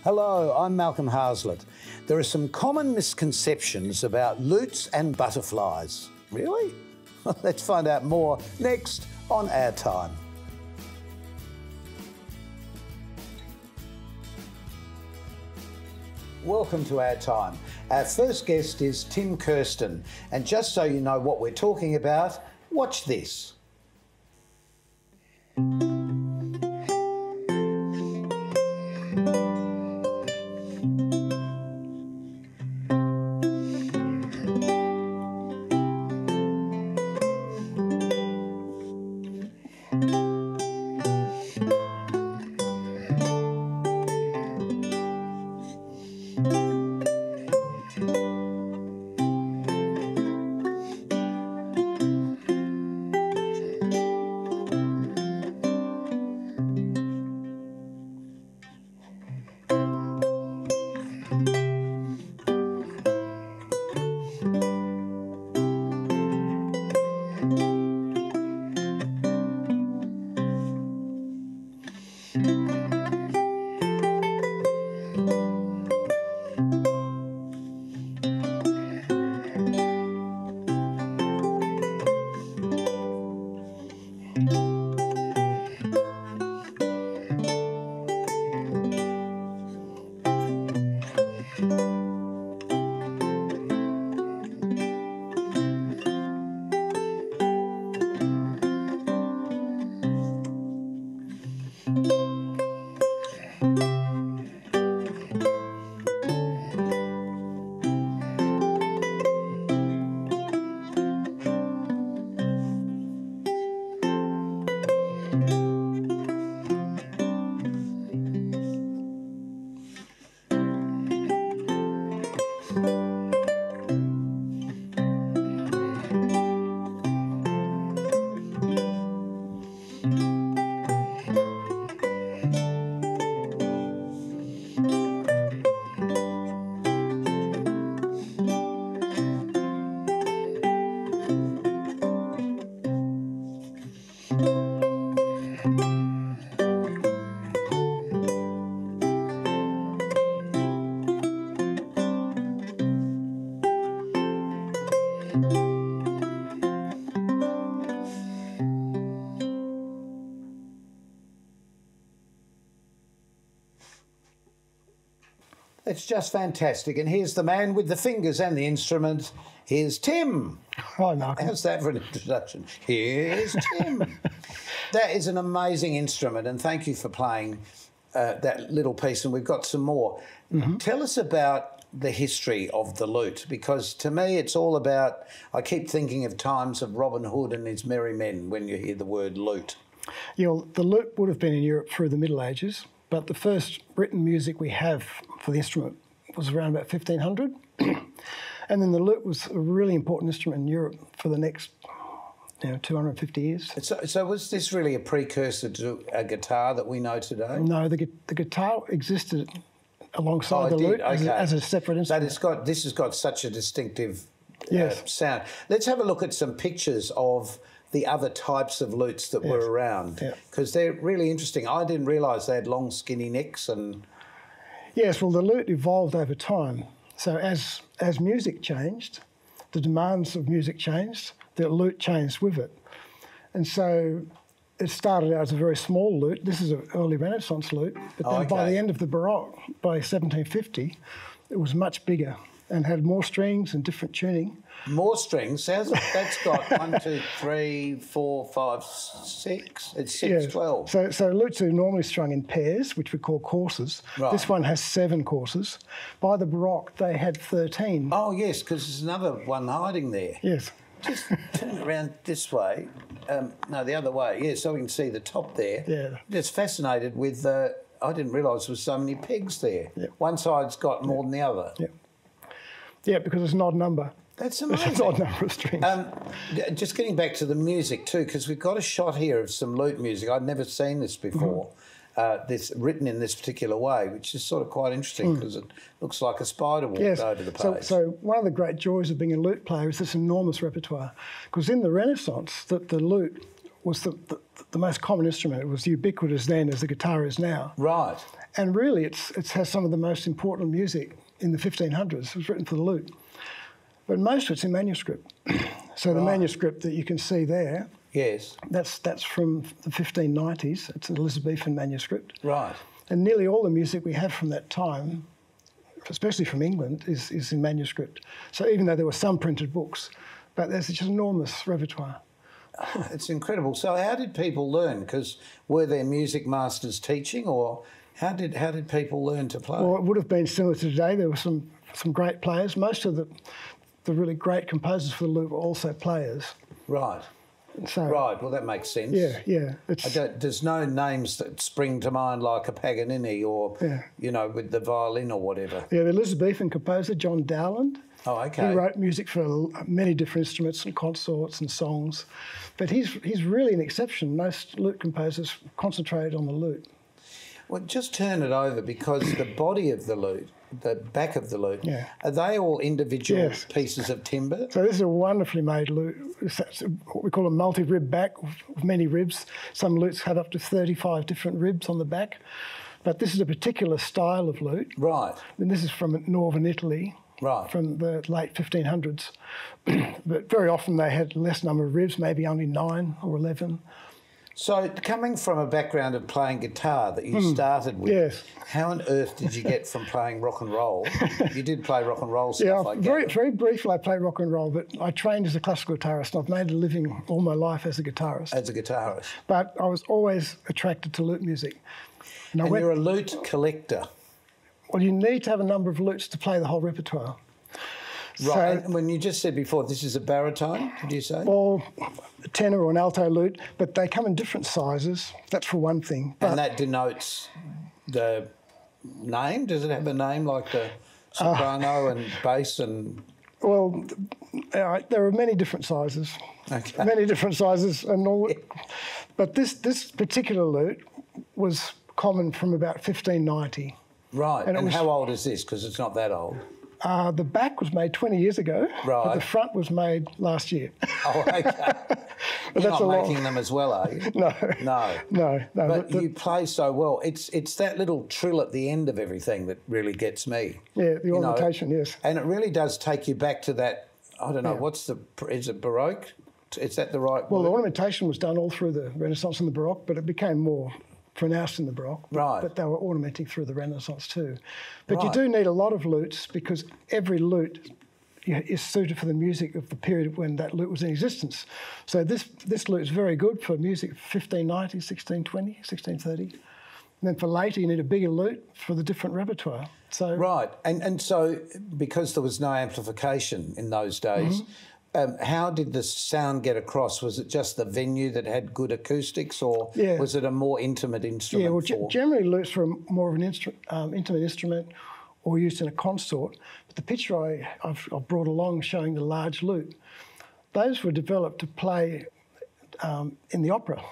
Hello, I'm Malcolm Haslett. There are some common misconceptions about lutes and butterflies. Really? Let's find out more next on OurTime. Welcome to OurTime. Our first guest is Tim Kersten, and just so you know what we're talking about, watch this. It's just fantastic. And here's the man with the fingers and the instrument. Here's Tim. Hi, Malcolm. How's that for an introduction? Here's Tim. That is an amazing instrument, and thank you for playing that little piece, and we've got some more. Mm-hmm. Tell us about the history of the lute, because to me it's all about, I keep thinking of times of Robin Hood and his merry men when you hear the word lute. Yeah, well, the lute would have been in Europe through the Middle Ages, but the first written music we have for the instrument was around about 1500. And then the lute was a really important instrument in Europe for the next 250 years. So was this really a precursor to a guitar that we know today? No, the guitar existed alongside the lute as a separate instrument. But this has got such a distinctive yes. sound. Let's have a look at some pictures of the other types of lutes that were around, because they're really interesting. I didn't realise they had long, skinny necks and... Yes, well, the lute evolved over time. So as music changed, the demands of music changed, the lute changed with it. And so it started out as a very small lute. This is an early Renaissance lute. But then by the end of the Baroque, by 1750, it was much bigger and had more strings and different tuning. More strings? That's got 1, 2, 3, 4, 5, 6. It's 6, 12. So lutes are normally strung in pairs, which we call courses. Right. This one has 7 courses. By the Baroque, they had 13. Oh, yes, because there's another one hiding there. Yes. Just turn it around this way. No, the other way. Yeah, so we can see the top there. Yeah. Just fascinated with... I didn't realise there was so many pegs there. Yep. One side's got more than the other. Yeah. Yeah, because it's an odd number. That's amazing. It's an odd number of strings. Just getting back to the music too, because we've got a shot here of some lute music. I'd never seen this before. This written in this particular way, which is sort of quite interesting because it looks like a spider walked over the page. So one of the great joys of being a lute player is this enormous repertoire. Because in the Renaissance, the lute was the most common instrument. It was ubiquitous then as the guitar is now. Right. And really, it has some of the most important music in the 1500s. It was written for the lute. But most of it's in manuscript. So the manuscript that you can see there, yes, that's from the 1590s. It's an Elizabethan manuscript. Right. And nearly all the music we have from that time, especially from England, is in manuscript. So even though there were some printed books, but there's just enormous repertoire. It's incredible. So how did people learn? Because were there music masters teaching, or how did people learn to play? Well, it would have been similar to today. There were some great players. Most of the really great composers for the lute were also players. Right. So, right. Well, that makes sense. Yeah. There's no names that spring to mind like a Paganini or, you know, with the violin or whatever. Yeah, the Elizabethan composer, John Dowland. Oh, okay. He wrote music for many different instruments and consorts and songs. But he's really an exception. Most lute composers concentrated on the lute. Well, just turn it over, because the body of the lute, the back of the lute, are they all individual pieces of timber? So this is a wonderfully made lute. It's what we call a multi-rib back with many ribs. Some lutes have up to 35 different ribs on the back. But this is a particular style of lute. Right. And this is from northern Italy. Right. From the late 1500s. But very often they had less number of ribs, maybe only 9 or 11. So coming from a background of playing guitar that you started with, how on earth did you get from playing rock and roll? You did play rock and roll stuff, I guess. Very briefly I played rock and roll, but I trained as a classical guitarist, and I've made a living all my life as a guitarist. As a guitarist. But I was always attracted to lute music. And you're a lute collector. Well, you need to have a number of lutes to play the whole repertoire. Right, so, and when you just said before, this is a baritone, did you say? Well, a tenor or an alto lute, but they come in different sizes. That's for one thing. And that denotes the name? Does it have a name like the soprano and bass and... Well, there are many different sizes. Okay. Many different sizes. And all, but this particular lute was common from about 1590. Right, and how old is this? Because it's not that old. The back was made 20 years ago, but the front was made last year. Oh, okay. You're not making them as well, are you? No. But you play so well. It's that little trill at the end of everything that really gets me. Yeah, the ornamentation, yes. And it really does take you back to that, I don't know, is it Baroque? Is that the right word? The ornamentation was done all through the Renaissance and the Baroque, but it became more pronounced in the Baroque, but they were ornamenting through the Renaissance too. But you do need a lot of lutes, because every lute is suited for the music of the period when that lute was in existence. So this lute is very good for music 1590, 1620, 1630. And then for later, you need a bigger lute for the different repertoire. So right, and so because there was no amplification in those days, how did the sound get across? Was it just the venue that had good acoustics, or was it a more intimate instrument? Yeah, well, generally lutes were more of an intimate instrument or used in a consort. But the picture I've brought along showing the large lute, those were developed to play in the opera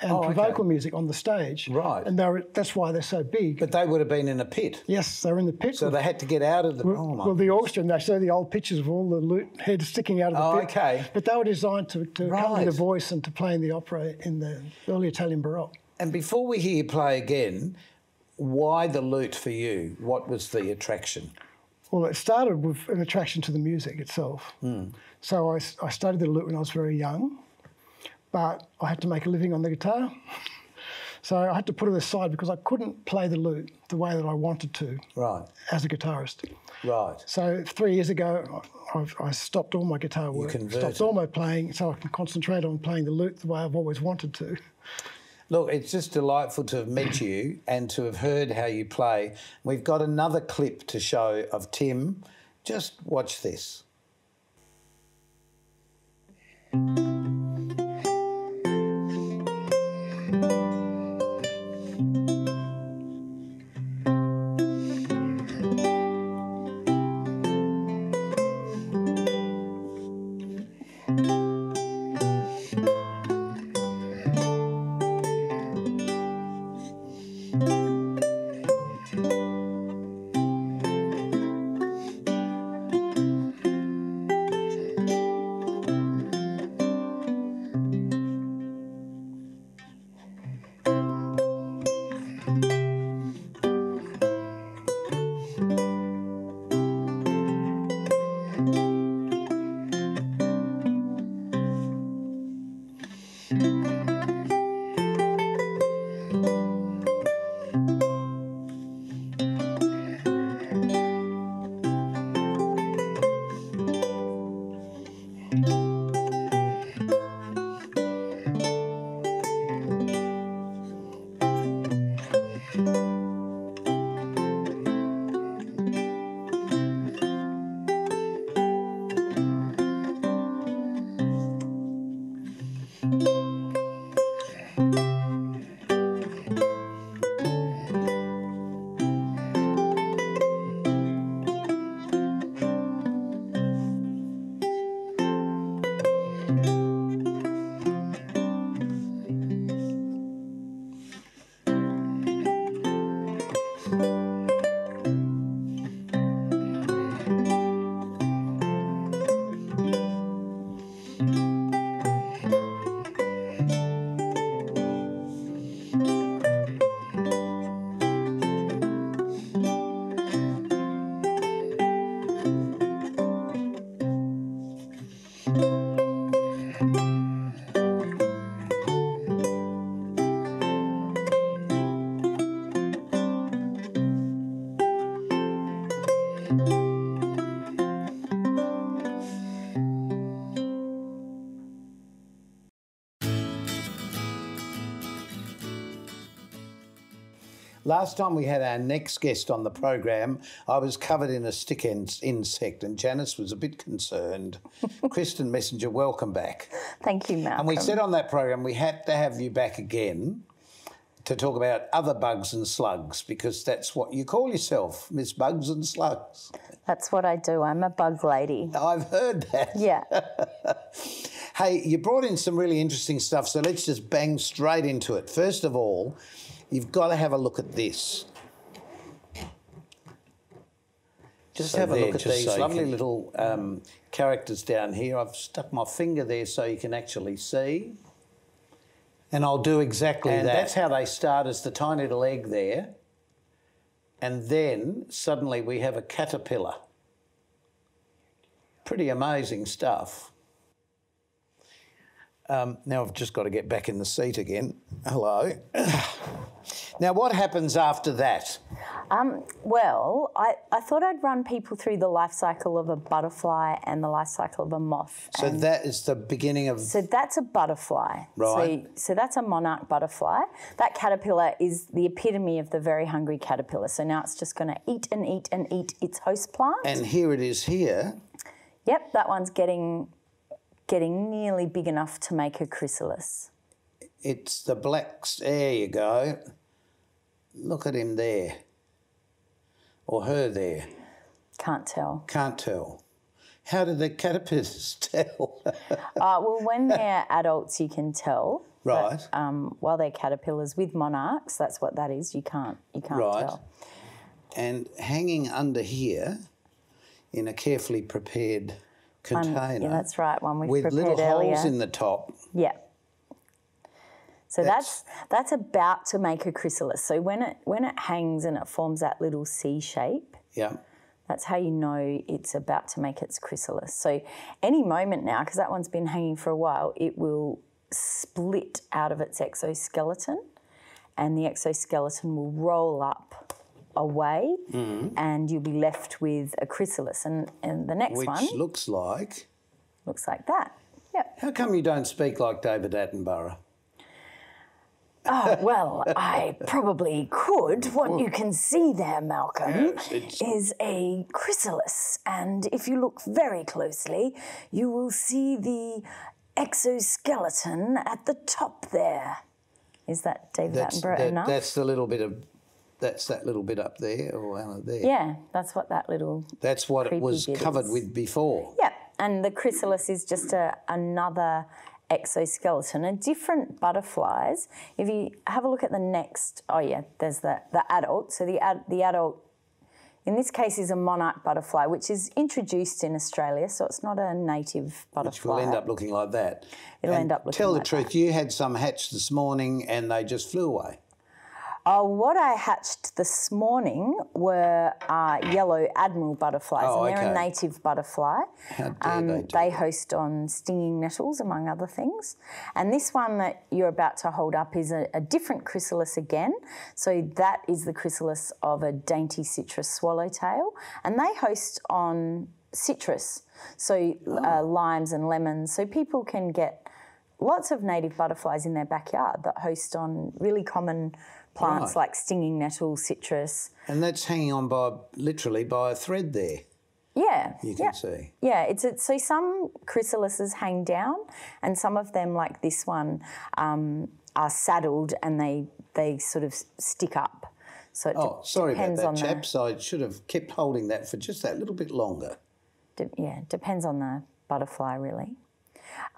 and for vocal music on the stage. Right. And that's why they're so big. But they would have been in a pit. Yes, they were in the pit. So they had to get out of the... Well, the orchestra, and they show the old pictures of all the lute heads sticking out of the pit. Okay. But they were designed to accompany the voice and to play in the opera in the early Italian Baroque. And before we hear you play again, why the lute for you? What was the attraction? Well, it started with an attraction to the music itself. So I studied the lute when I was very young, but I had to make a living on the guitar. So I had to put it aside because I couldn't play the lute the way that I wanted to as a guitarist. Right. So 3 years ago, I stopped all my guitar work, stopped all my playing, so I can concentrate on playing the lute the way I've always wanted to. Look, it's just delightful to have met you and to have heard how you play. We've got another clip to show of Tim. Just watch this. Last time we had our next guest on the program, I was covered in a stick insect and Janice was a bit concerned. Kristen Messenger, welcome back. Thank you, Malcolm. And we said on that program we had to have you back again to talk about other bugs and slugs, because that's what you call yourself, Miss Bugs and Slugs. That's what I do. I'm a bug lady. I've heard that. Yeah. Hey, you brought in some really interesting stuff, so let's just bang straight into it. First of all, you've got to have a look at this. Just have a look at these lovely little characters down here. I've stuck my finger there so you can actually see. And I'll do exactly that. And that's how they start, as the tiny little egg there. And then suddenly we have a caterpillar. Pretty amazing stuff. Now I've just got to get back in the seat again. Hello. Now, what happens after that? Well, I thought I'd run people through the life cycle of a butterfly and the life cycle of a moth. So that is the beginning of... So that's a butterfly. Right. So that's a monarch butterfly. That caterpillar is the epitome of the very hungry caterpillar. So now it's just going to eat and eat and eat its host plant. And here it is here. Yep, that one's getting nearly big enough to make a chrysalis. It's the blacks. There you go. Look at him there. Or her there. Can't tell. Can't tell. How do the caterpillars tell? Well, when they're adults, you can tell. Right. But, while they're caterpillars with monarchs, that's what that is. You can't tell. And hanging under here in a carefully prepared container. Yeah, that's right. One we've with prepared little earlier. holes in the top. Yeah. So that's about to make a chrysalis. So when it hangs and it forms that little C shape, yeah, that's how you know it's about to make its chrysalis. So any moment now, because that one's been hanging for a while, it will split out of its exoskeleton, and the exoskeleton will roll up away, and you'll be left with a chrysalis. And the next one... Which looks like... Looks like that, yep. How come you don't speak like David Attenborough? Oh, well, I probably could. What you can see there, Malcolm, is a chrysalis. And if you look very closely, you will see the exoskeleton at the top there. Is that David Attenborough enough? That's the little bit of... That's that little bit up there or there. Yeah, that's what that little... That's what it was covered with before. Yeah, and the chrysalis is just another exoskeleton. And different butterflies, if you have a look at the next... Oh, yeah, there's the adult. So the adult, in this case, is a monarch butterfly, which is introduced in Australia, so it's not a native butterfly. Which will end up looking like that. It'll end up looking Tell the like truth, that. you had some hatched this morning and they just flew away. What I hatched this morning were yellow Admiral butterflies, and they're a native butterfly. How dare they do They host on stinging nettles, among other things. And this one that you're about to hold up is a different chrysalis again. So that is the chrysalis of a dainty citrus swallowtail, and they host on citrus, so limes and lemons. So people can get lots of native butterflies in their backyard that host on really common plants like stinging nettle, citrus. And that's hanging on literally by a thread there. Yeah. You can see. Yeah, so some chrysalises hang down, and some of them, like this one, are saddled and they sort of stick up. So it sorry about depends that, on chaps. I should have kept holding that for just that little bit longer. Depends on the butterfly, really.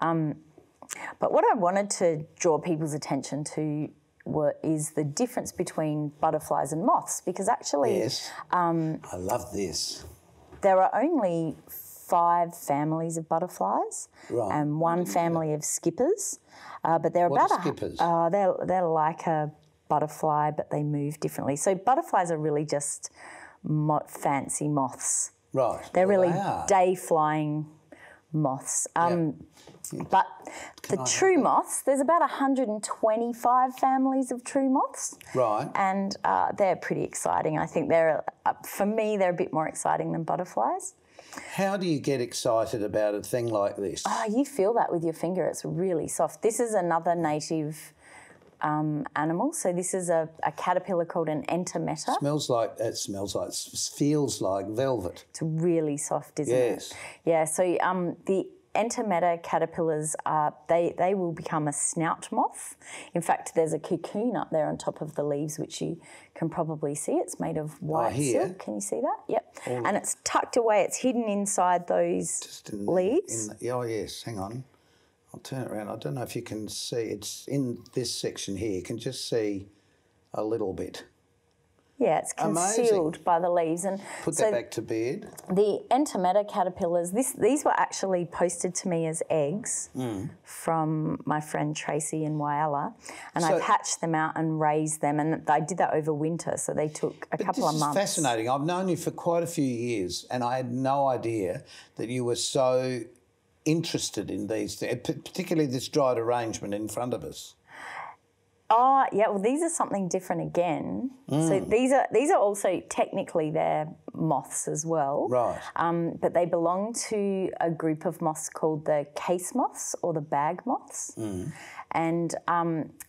But what I wanted to draw people's attention to is the difference between butterflies and moths, because actually... Yes, I love this. There are only 5 families of butterflies and 1 family of skippers, but they're What are skippers? They're like a butterfly, but they move differently. So butterflies are really just fancy moths. Right. They're really day-flying moths. But the true moths, there's about 125 families of true moths. Right. And they're pretty exciting. I think for me, they're a bit more exciting than butterflies. How do you get excited about a thing like this? Oh, you feel that with your finger. It's really soft. This is another native animal. So this is a caterpillar called an entometa. Feels like velvet. It's really soft, isn't Yes. it? Yeah, so the entometa caterpillars, they will become a snout moth. In fact, there's a cocoon up there on top of the leaves, which you can probably see. It's made of white silk. Can you see that? Yep. And it's tucked away. It's hidden inside those leaves. Oh, yes. Hang on. I'll turn it around. I don't know if you can see. It's in this section here. You can just see a little bit. Yeah, it's concealed by the leaves. And put that back to bed. The entometa caterpillars, these were actually posted to me as eggs from my friend Tracy in Whyalla, and I've hatched them out and raised them, and I did that over winter, so they took a couple of months. This is fascinating. I've known you for quite a few years, and I had no idea that you were so interested in these things, particularly this dried arrangement in front of us. Oh, yeah, well, these are something different again. So these are also technically they're moths as well. Right. But they belong to a group of moths called the Case Moths or the bag moths. And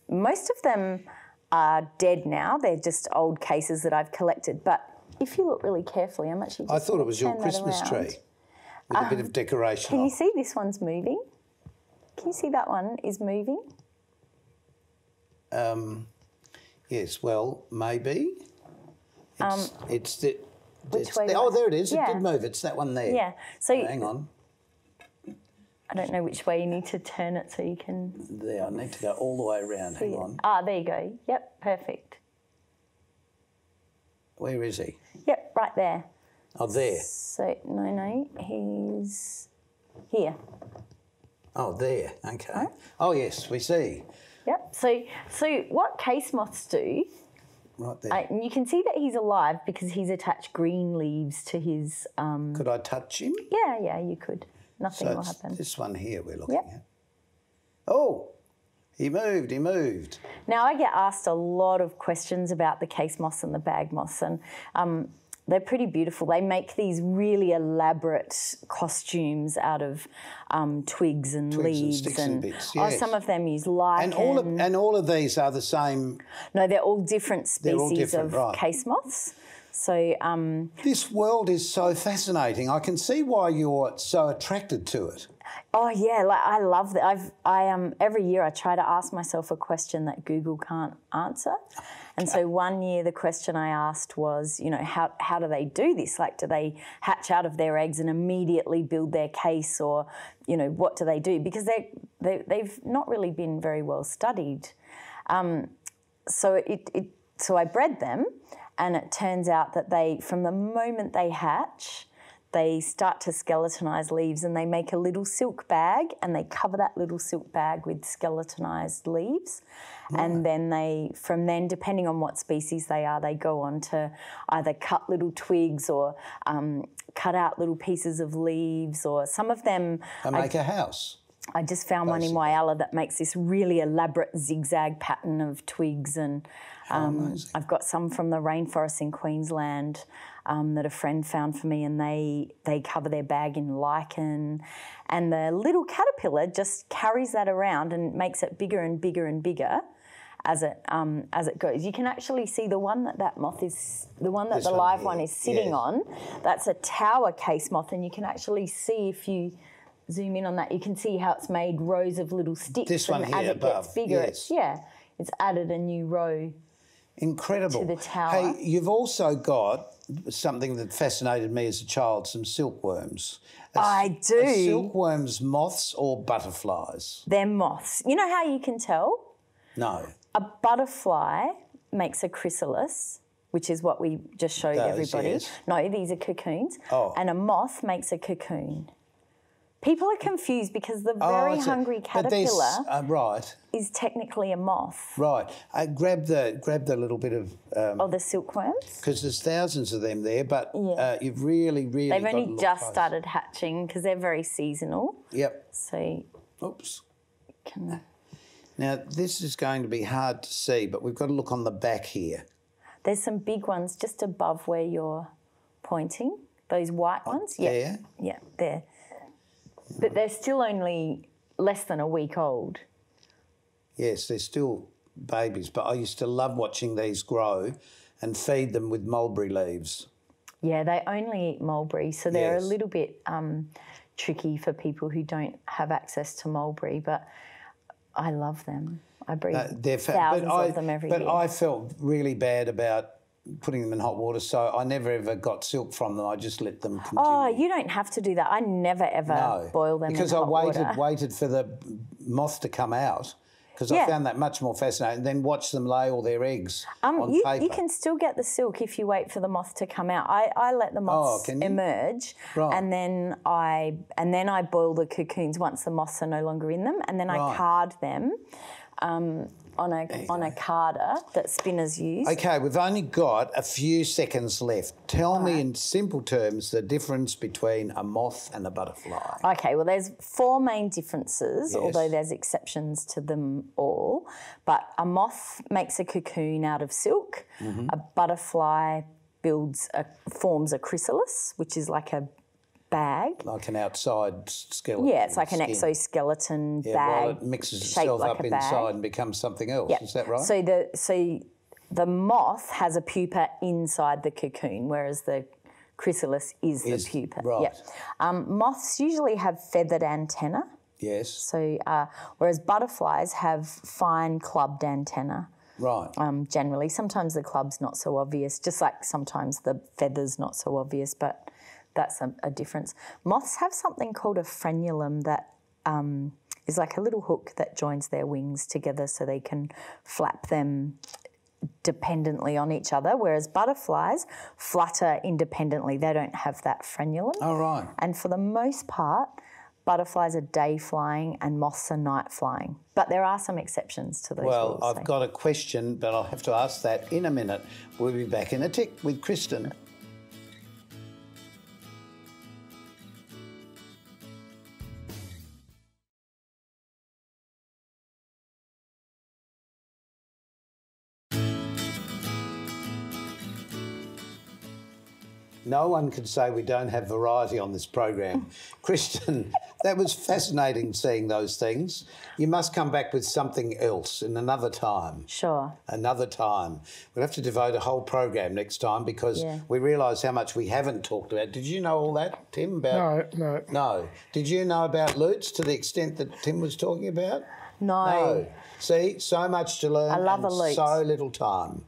most of them are dead now. They're just old cases that I've collected. But if you look really carefully, I'm actually just I thought it was your Christmas tree with a bit of decoration Can you see this one's moving? Can you see that one is moving? Yes, well, maybe. It's the... Which way? Oh, there it is. Yeah. It did move. It's that one there. Yeah. So hang on. I don't know which way you need to turn it so you can... There, I need to go all the way around. Hang on. Ah, there you go. Yep, perfect. Where is he? Yep, right there. Oh, there. So, no, he's here. Oh, there. Okay. Right. Oh, yes, we see. Yep. So what case moths do... Right there. And you can see that he's alive because he's attached green leaves to his... Could I touch him? Yeah, you could. Nothing will happen. This one here we're looking at. Oh, he moved. Now, I get asked a lot of questions about the case moths and the bag moths, and they're pretty beautiful. They make these really elaborate costumes out of twigs and leaves and sticks and bits. Yes. Some of them use lichen. And all of these are the same. No, they're all different species of right. case moths. So this world is so fascinating. I can see why you're so attracted to it. Oh yeah, like I love that. Every year I try to ask myself a question that Google can't answer. And so one year the question I asked was, how do they do this? Like, do they hatch out of their eggs and immediately build their case, or, what do they do? Because they've not really been very well studied. So I bred them, and it turns out that from the moment they hatch, they start to skeletonise leaves, and they make a little silk bag, and they cover that little silk bag with skeletonized leaves. Right. And then from then, depending on what species they are, they go on to either cut little twigs or cut out little pieces of leaves, or some of them... They make a house. I just found one in Whyalla that makes this really elaborate zigzag pattern of twigs, and I've got some from the rainforest in Queensland that a friend found for me, and they cover their bag in lichen, and the little caterpillar just carries that around and makes it bigger and bigger and bigger as it goes. You can actually see the one that moth is, the one that the live one is sitting on. That's a tower case moth, and you can actually see, if you zoom in on that, you can see how it's made rows of little sticks. This one and here as it above, gets bigger, yes. it's added a new row. Incredible. To the tower. Hey, you've also got something that fascinated me as a child, some silkworms. I do. Are silkworms moths or butterflies? They're moths. You know how you can tell? No. A butterfly makes a chrysalis, which is what we just showed everybody. Yes. No, these are cocoons. Oh. And a moth makes a cocoon. People are confused because the very hungry caterpillar right. is technically a moth. Right. Grab the little bit of... the silkworms? Because there's thousands of them there, but you've really They've got only to look just close. started hatching because they're very seasonal. Yep. So... Oops. Now, this is going to be hard to see, but we've got to look on the back here. There's some big ones just above where you're pointing, those white ones. There? Yeah, there. But they're still only less than a week old. Yes, they're still babies, but I used to love watching these grow and feed them with mulberry leaves. Yeah, they only eat mulberry, so they're Yes. a little bit tricky for people who don't have access to mulberry, but I love them. I breed thousands of them every year. But I felt really bad about putting them in hot water, so I never ever got silk from them. I just let them continue. Oh, you don't have to do that. I never ever boil them because in hot water. I waited for the moth to come out, because I found that much more fascinating, and then watch them lay all their eggs on paper. You can still get the silk if you wait for the moth to come out. I let the moths emerge, and then I boil the cocoons once the moths are no longer in them, and then I card them on a carder that spinners use. Okay, we've only got a few seconds left. Tell me in simple terms the difference between a moth and a butterfly. Okay, well, there's 4 main differences, although there's exceptions to them all. But a moth makes a cocoon out of silk. A butterfly forms a chrysalis, which is like a bag. Like an outside skeleton. Yeah, it's like an exoskeleton bag. While it mixes itself like up inside and becomes something else. Yep. Is that right? So the moth has a pupa inside the cocoon, whereas the chrysalis is the pupa. Right. Yep. Moths usually have feathered antennae. Yes. So whereas butterflies have fine clubbed antennae. Right. Generally, sometimes the club's not so obvious, just like sometimes the feather's not so obvious, but that's a difference. Moths have something called a frenulum that is like a little hook that joins their wings together so they can flap them dependently on each other, whereas butterflies flutter independently. They don't have that frenulum. Oh, right. And for the most part, butterflies are day flying and moths are night flying. But there are some exceptions to those rules. Well, I've got a question, but I'll have to ask that in a minute. We'll be back in a tick with Kristen. No one can say we don't have variety on this program. Kristen, that was fascinating seeing those things. You must come back with something else in another time. Sure. Another time. We'll have to devote a whole program next time because we realise how much we haven't talked about. Did you know all that, Tim? About... No. Did you know about lutes to the extent that Tim was talking about? No. See, so much to learn. I love a lute. So little time.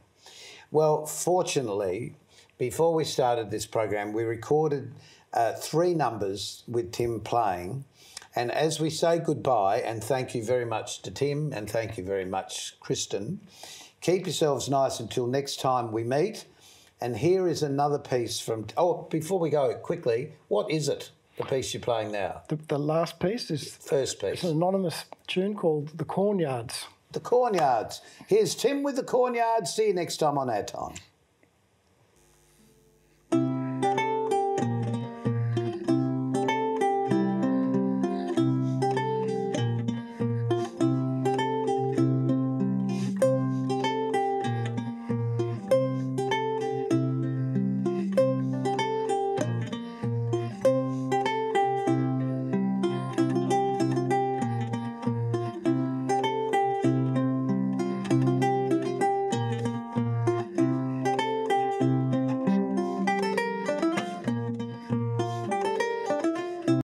Well, fortunately, before we started this program, we recorded 3 numbers with Tim playing. And as we say goodbye, and thank you very much to Tim and thank you very much, Kristen, keep yourselves nice until next time we meet. And here is another piece from... Oh, before we go, quickly, what is it, the piece you're playing now? The last piece is... First piece. It's an anonymous tune called The Cornyards. The Cornyards. Here's Tim with the Cornyards. See you next time on Our Time.